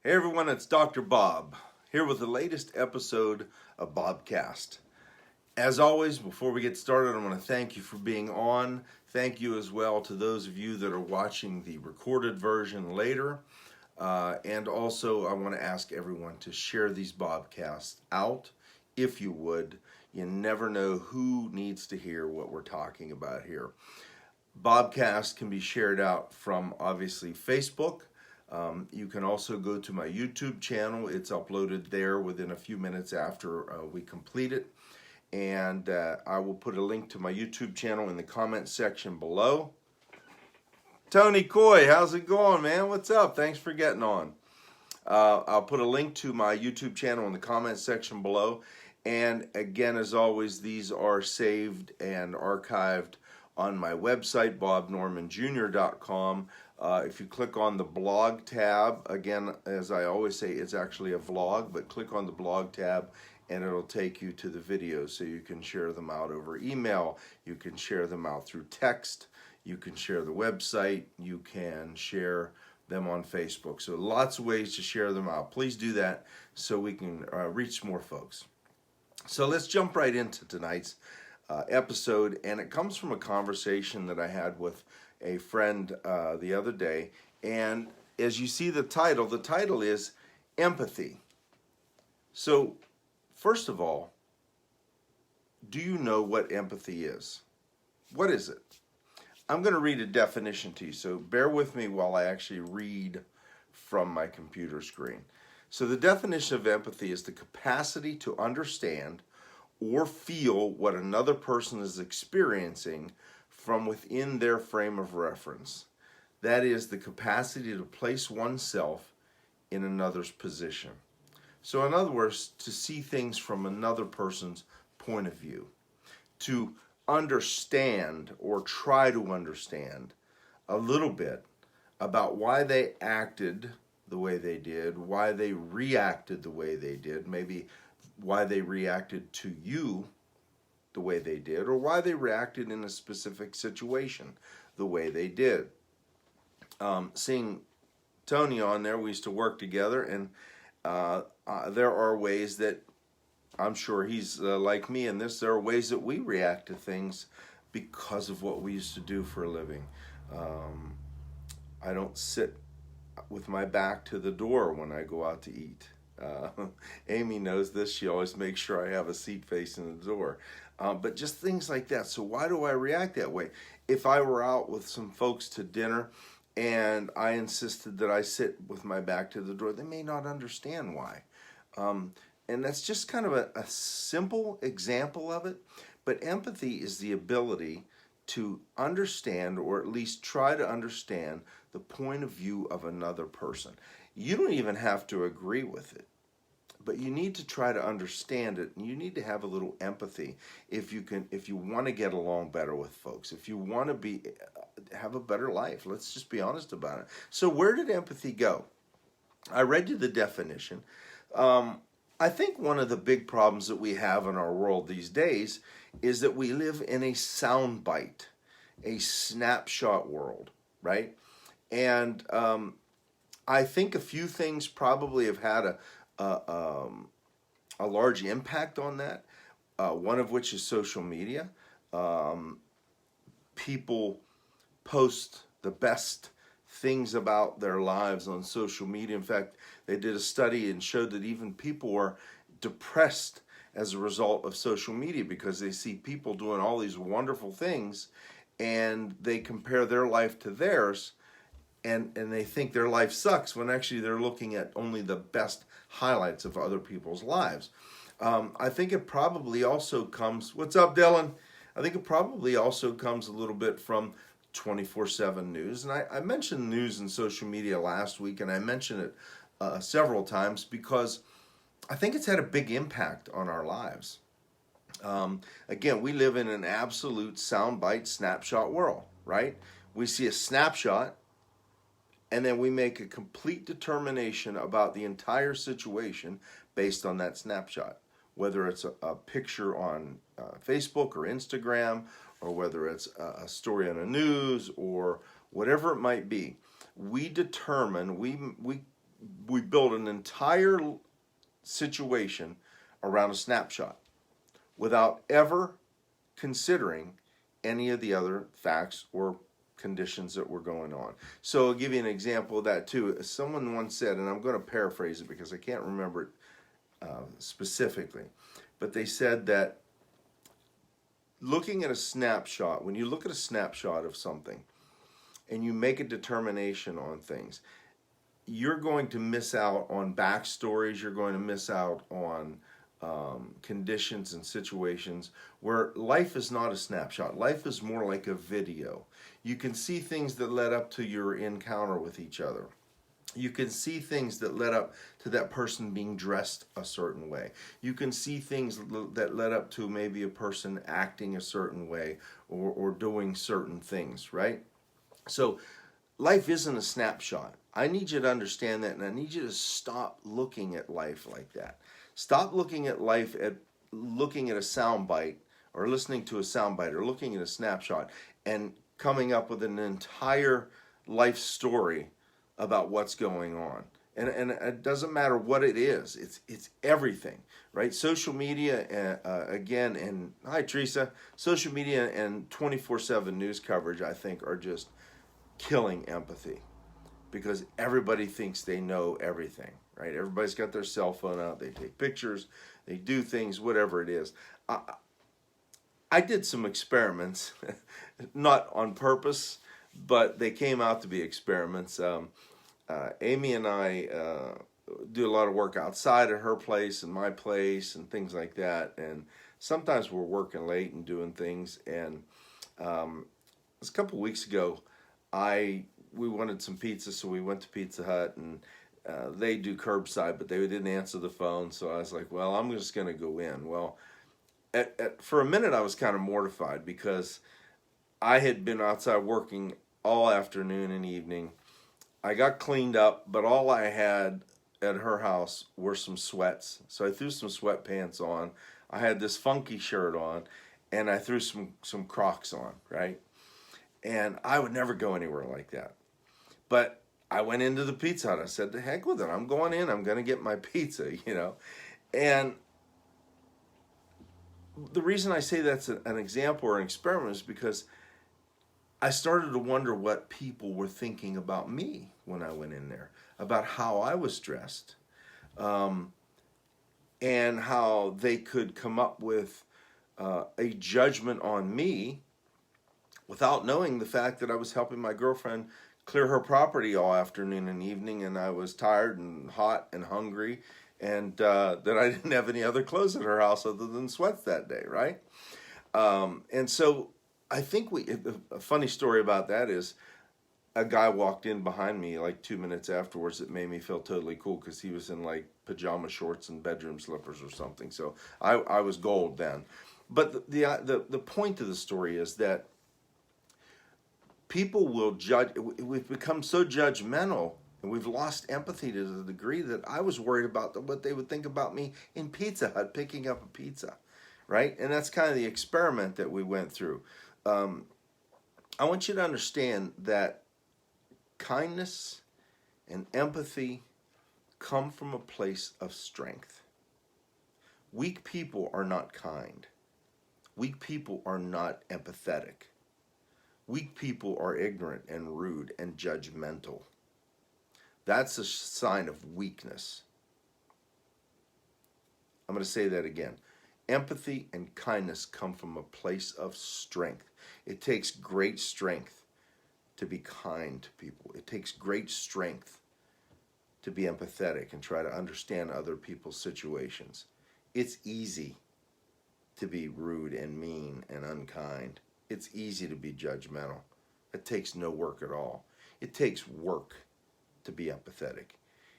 Hey everyone, it's Dr. Bob here with the latest episode of Bobcast. As always, before we get started, I want to thank you for being on. Thank you as well to those of you that are watching the recorded version later. And also, I want to ask everyone to share these Bobcasts out, if you would. You never know who needs to hear what we're talking about here. Bobcast can be shared out from, obviously, Facebook. You can also go to my YouTube channel. It's uploaded there within a few minutes after we complete it. And I will put a link to my YouTube channel in the comment section below. Tony Coy, how's it going, man? What's up? Thanks for getting on. I'll put a link to my YouTube channel in the comment section below. And again, as always, these are saved and archived on my website, bobnormanjr.com. If you click on the blog tab, again, as I always say, it's actually a vlog, but click on the blog tab and it'll take you to the videos so you can share them out over email, you can share them out through text, you can share the website, you can share them on Facebook. So lots of ways to share them out. Please do that so we can reach more folks. So let's jump right into tonight's episode, and it comes from a conversation that I had with a friend the other day. And as you see the title is Empathy. So first of all, do you know what empathy is? What is it? I'm going to read a definition to you, so bear with me while I actually read from my computer screen. So the definition of empathy is the capacity to understand or feel what another person is experiencing from within their frame of reference. That is the capacity to place oneself in another's position. So in other words, to see things from another person's point of view, to understand or try to understand a little bit about why they acted the way they did, why they reacted the way they did, maybe why they reacted to you the way they did, or why they reacted in a specific situation the way they did. Seeing Tony on there, we used to work together, and there are ways that I'm sure he's like me in this. There are ways that we react to things because of what we used to do for a living. I don't sit with my back to the door when I go out to eat. Amy knows this. She always makes sure I have a seat facing the door. But just things like that. So why do I react that way? If I were out with some folks to dinner and I insisted that I sit with my back to the door, they may not understand why. And that's just kind of a simple example of it. But empathy is the ability to understand, or at least try to understand, the point of view of another person. You don't even have to agree with it, but you need to try to understand it, and you need to have a little empathy if you want to get along better with folks, if you want to have a better life. Let's just be honest about it. So where did empathy go? I read you the definition. I think one of the big problems that we have in our world these days is that we live in a soundbite, a snapshot world, right? And I think a few things probably have had a large impact on that. One of which is social media. People post the best things about their lives on social media. In fact, they did a study and showed that even people are depressed as a result of social media because they see people doing all these wonderful things and they compare their life to theirs, and they think their life sucks when actually they're looking at only the best highlights of other people's lives. I think it probably also comes, what's up, Dylan? I think it probably also comes a little bit from 24/7 news. And I mentioned news and social media last week, and I mentioned it several times because I think it's had a big impact on our lives. Again, we live in an absolute soundbite snapshot world, right? We see a snapshot, and then we make a complete determination about the entire situation based on that snapshot, whether it's a picture on Facebook or Instagram, or whether it's a story on the news, or whatever it might be. We determine, we we build an entire situation around a snapshot without ever considering any of the other facts or conditions that were going on. So I'll give you an example of that too. Someone once said, and I'm going to paraphrase it because I can't remember it specifically, but they said that looking at a snapshot, when you look at a snapshot of something and you make a determination on things, you're going to miss out on backstories, you're going to miss out on conditions and situations where life is not a snapshot. Life is more like a video. You can see things that led up to your encounter with each other. You can see things that led up to that person being dressed a certain way. You can see things that led up to maybe a person acting a certain way or doing certain things, right? So life isn't a snapshot. I need you to understand that, and I need you to stop looking at life like that. Stop looking at life looking at a soundbite or listening to a soundbite or looking at a snapshot and coming up with an entire life story about what's going on. And it doesn't matter what it is. It's everything, right? Social media, again, and hi, Teresa. Social media and 24/7 news coverage, I think, are just killing empathy because everybody thinks they know everything, right? Everybody's got their cell phone out. They take pictures. They do things, whatever it is. I did some experiments, not on purpose, but they came out to be experiments. Amy and I do a lot of work outside of her place and my place and things like that. And sometimes we're working late and doing things. And it was a couple weeks ago, we wanted some pizza, so we went to Pizza Hut, and they do curbside, but they didn't answer the phone. So I was like, well, I'm just going to go in. Well, for a minute, I was kind of mortified because I had been outside working all afternoon and evening. I got cleaned up, but all I had at her house were some sweats. So I threw some sweatpants on. I had this funky shirt on, and I threw some Crocs on, right? And I would never go anywhere like that. But I went into the Pizza Hut. I said, to heck with it. I'm going in. I'm going to get my pizza, you know. And the reason I say that's an example or an experiment is because I started to wonder what people were thinking about me when I went in there, about how I was dressed, and how they could come up with a judgment on me without knowing the fact that I was helping my girlfriend clear her property all afternoon and evening, and I was tired and hot and hungry, and that I didn't have any other clothes at her house other than sweats that day, right? And so I think a funny story about that is a guy walked in behind me like 2 minutes afterwards that made me feel totally cool because he was in like pajama shorts and bedroom slippers or something. So I was gold then. But the point of the story is that people will judge. We've become so judgmental and we've lost empathy to the degree that I was worried about what they would think about me in Pizza Hut picking up a pizza, right? And that's kind of the experiment that we went through. I want you to understand that kindness and empathy come from a place of strength. Weak people are not kind. Weak people are not empathetic. Weak people are ignorant and rude and judgmental. That's a sign of weakness. I'm going to say that again. Empathy and kindness come from a place of strength. It takes great strength to be kind to people. It takes great strength to be empathetic and try to understand other people's situations. It's easy to be rude and mean and unkind. It's easy to be judgmental. It takes no work at all. It takes work to be empathetic.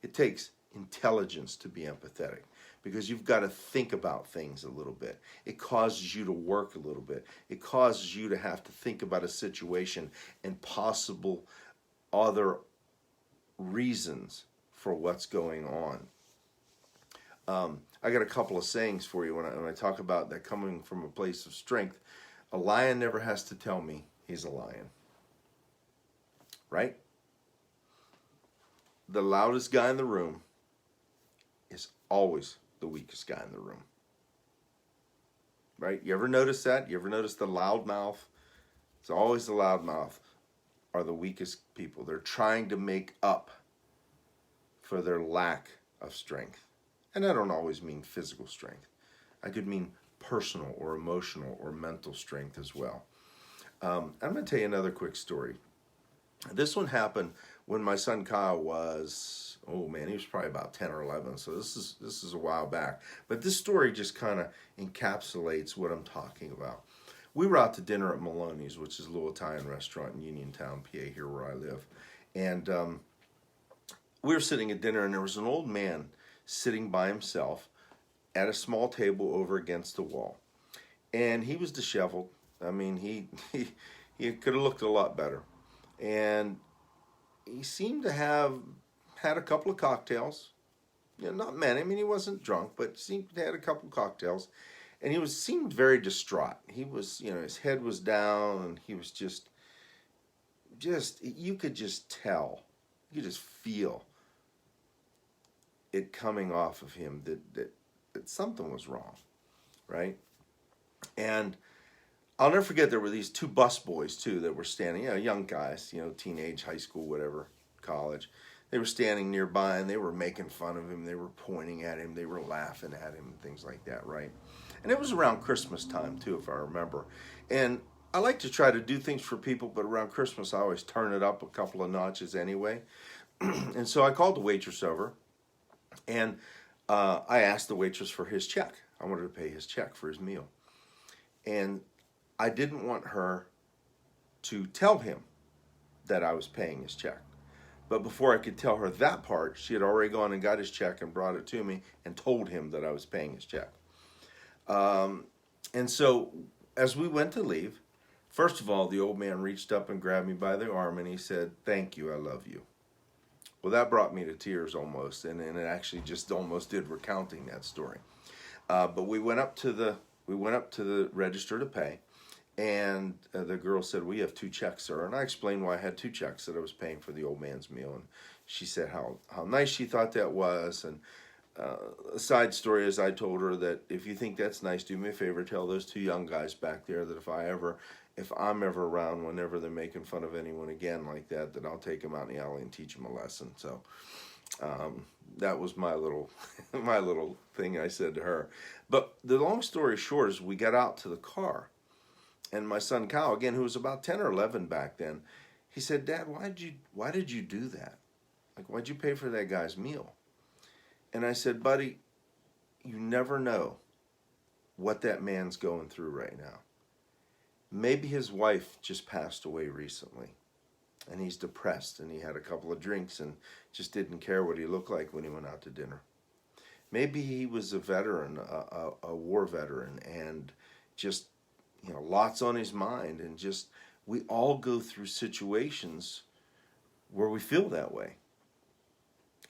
It takes intelligence to be empathetic because you've got to think about things a little bit. It causes you to work a little bit. It causes you to have to think about a situation and possible other reasons for what's going on. I got a couple of sayings for you when I talk about that coming from a place of strength. A lion never has to tell me he's a lion. Right? the loudest guy in the room is always the weakest guy in the room. Right? You ever notice that? You ever notice the loud mouth? It's always the loud mouth are the weakest people. They're trying to make up for their lack of strength. And I don't always mean physical strength. I could mean personal or emotional or mental strength as well. I'm going to tell you another quick story. This one happened when my son Kyle was, he was probably about 10 or 11. So this is a while back. But this story just kind of encapsulates what I'm talking about. We were out to dinner at Maloney's, which is a little Italian restaurant in Uniontown, PA, here where I live. And we were sitting at dinner, and there was an old man sitting by himself at a small table over against the wall. And he was disheveled. I mean, he could have looked a lot better. And he seemed to have had a couple of cocktails. Not many. I mean, he wasn't drunk, but seemed to have had a couple of cocktails. And he seemed very distraught. He was, his head was down, and he was just, you could just tell. You could just feel it coming off of him that something was wrong, right? And I'll never forget, there were these two bus boys, too, that were standing, young guys, teenage, high school, whatever, college. They were standing nearby, and they were making fun of him. They were pointing at him. They were laughing at him and things like that, right? And it was around Christmas time, too, if I remember. And I like to try to do things for people, but around Christmas, I always turn it up a couple of notches anyway. And so I called the waitress over, and I asked the waitress for his check. I wanted to pay his check for his meal. And I didn't want her to tell him that I was paying his check. But before I could tell her that part, she had already gone and got his check and brought it to me and told him that I was paying his check. And so as we went to leave, first of all, the old man reached up and grabbed me by the arm, and he said, "Thank you, I love you." Well, that brought me to tears almost, and it actually just almost did recounting that story. But we went up to the register to pay, and the girl said, "We have 2 checks, sir." And I explained why I had 2 checks, that I was paying for the old man's meal. And she said how nice she thought that was. And a side story is, I told her that if you think that's nice, do me a favor, tell those 2 young guys back there that if I'm ever around, whenever they're making fun of anyone again like that, I'll take them out in the alley and teach them a lesson. So that was my little thing I said to her. But the long story short is, we got out to the car. And my son Kyle, again, who was about 10 or 11 back then, he said, "Dad, why did you do that? Like, why'd you pay for that guy's meal?" And I said, "Buddy, you never know what that man's going through right now. Maybe his wife just passed away recently, and he's depressed, and he had a couple of drinks and just didn't care what he looked like when he went out to dinner. Maybe he was a veteran, a war veteran, and just, lots on his mind, and just, we all go through situations where we feel that way."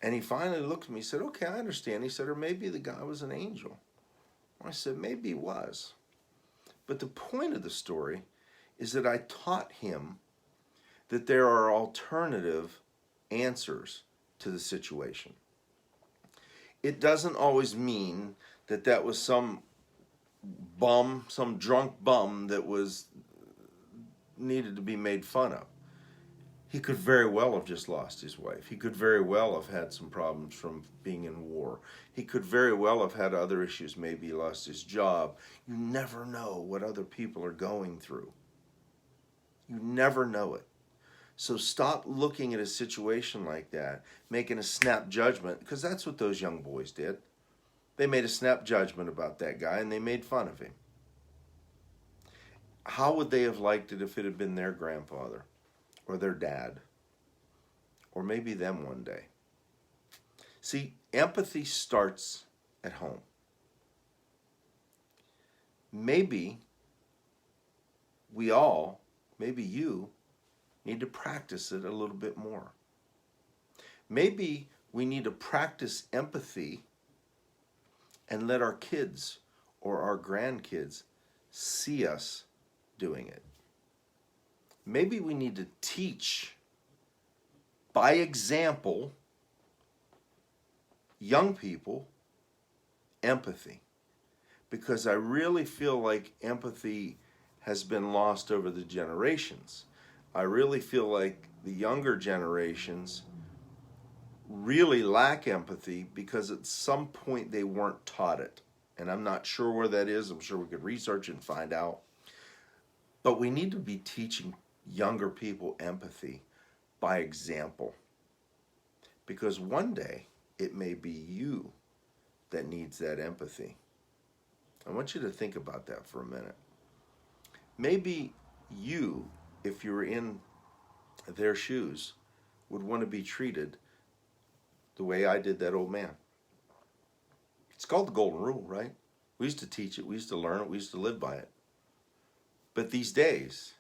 And he finally looked at me, he said, "Okay, I understand." He said, "Or maybe the guy was an angel." I said, "Maybe he was." But the point of the story is that I taught him that there are alternative answers to the situation. It doesn't always mean that was some bum, some drunk bum that needed to be made fun of. He could very well have just lost his wife. He could very well have had some problems from being in war. He could very well have had other issues. Maybe he lost his job. You never know what other people are going through. You never know it. So stop looking at a situation like that, making a snap judgment, because that's what those young boys did. They made a snap judgment about that guy, and they made fun of him. How would they have liked it if it had been their grandfather, or their dad, or maybe them one day? See, empathy starts at home. Maybe you need to practice it a little bit more. Maybe we need to practice empathy and let our kids or our grandkids see us doing it. Maybe we need to teach by example young people empathy, because I really feel like empathy has been lost over the generations. I really feel like the younger generations really lack empathy because at some point they weren't taught it. And I'm not sure where that is. I'm sure we could research and find out. But we need to be teaching younger people empathy by example. Because one day it may be you that needs that empathy. I want you to think about that for a minute. Maybe you, if you're in their shoes, would want to be treated the way I did that old man. It's called the Golden Rule, right? We used to teach it, we used to learn it, we used to live by it. But these days,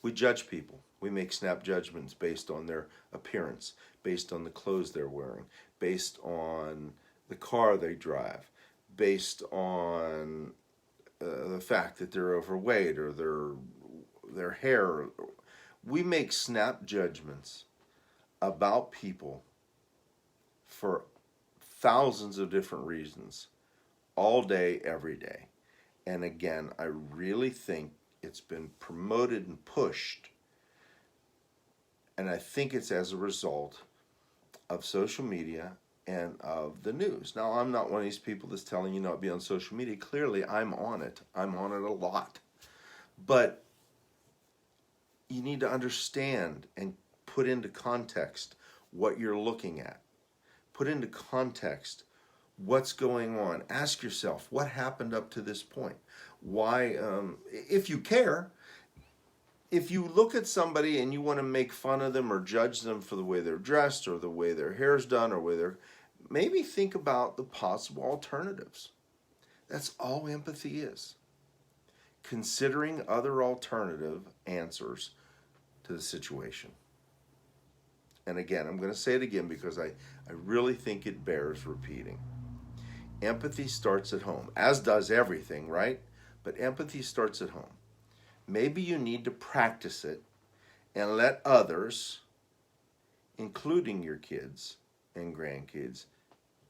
we judge people. We make snap judgments based on their appearance, based on the clothes they're wearing, based on the car they drive, based on the fact that they're overweight or their hair. We make snap judgments about people for thousands of different reasons, all day, every day. And again, I really think it's been promoted and pushed, and I think it's as a result of social media and of the news. Now, I'm not one of these people that's telling you not to be on social media. Clearly, I'm on it. I'm on it a lot. But you need to understand and put into context what you're looking at. Put into context what's going on. Ask yourself, what happened up to this point? Why, if you care, if you look at somebody and you want to make fun of them or judge them for the way they're dressed or the way their hair's done or whether, maybe think about the possible alternatives. That's all empathy is. Considering other alternative answers to the situation. And again, I'm going to say it again because I really think it bears repeating. Empathy starts at home, as does everything, right? But empathy starts at home. Maybe you need to practice it and let others, including your kids and grandkids,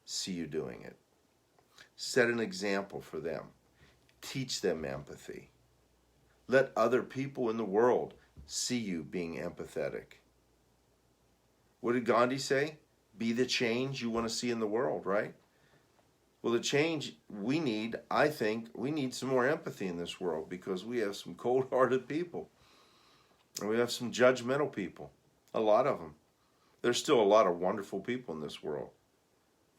see you doing it. Set an example for them. Teach them empathy. Let other people in the world see you being empathetic. What did Gandhi say? Be the change you want to see in the world, right? Well, the change we need, I think, we need some more empathy in this world because we have some cold-hearted people. And we have some judgmental people. A lot of them. There's still a lot of wonderful people in this world.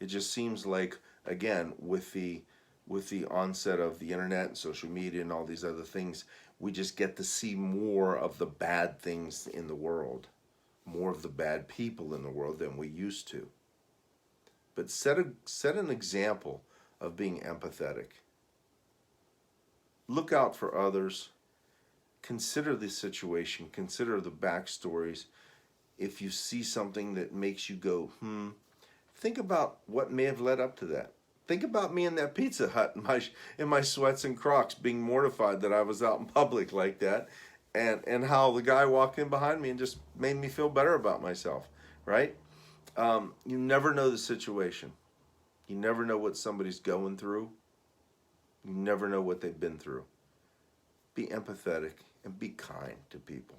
It just seems like, again, with the onset of the internet and social media and all these other things, we just get to see more of the bad things in the world. More of the bad people in the world than we used to. But set an example of being empathetic. Look out for others. Consider the situation. Consider the backstories. If you see something that makes you go, think about what may have led up to that. Think about me in that Pizza Hut in my sweats and Crocs being mortified that I was out in public like that and how the guy walked in behind me and just made me feel better about myself, right? You never know the situation. You never know what somebody's going through. You never know what they've been through. Be empathetic and be kind to people.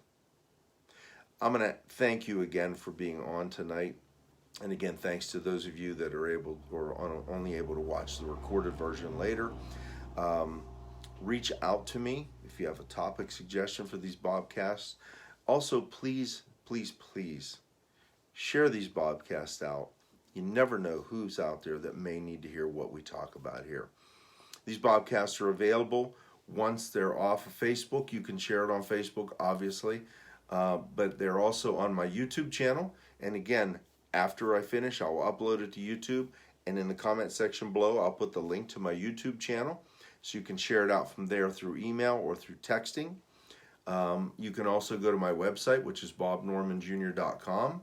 I'm going to thank you again for being on tonight. And again, thanks to those of you that are able or only able to watch the recorded version later. Reach out to me if you have a topic suggestion for these Bobcasts. Also, please, please, please share these Bobcasts out. You never know who's out there that may need to hear what we talk about here. These Bobcasts are available once they're off of Facebook. You can share it on Facebook, obviously. But they're also on my YouTube channel. And again, after I finish, I'll upload it to YouTube. And in the comment section below, I'll put the link to my YouTube channel. So you can share it out from there through email or through texting. You can also go to my website, which is bobnormanjr.com.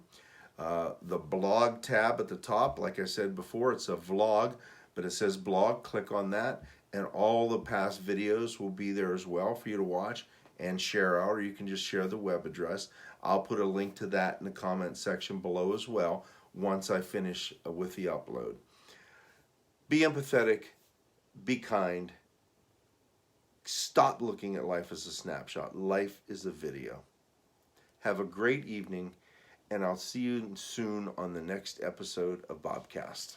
The blog tab at the top, like I said before, it's a vlog, but it says blog. Click on that, and all the past videos will be there as well for you to watch and share out, or you can just share the web address. I'll put a link to that in the comment section below as well, once I finish with the upload. Be empathetic, be kind, stop looking at life as a snapshot. Life is a video. Have a great evening, and I'll see you soon on the next episode of Bobcast.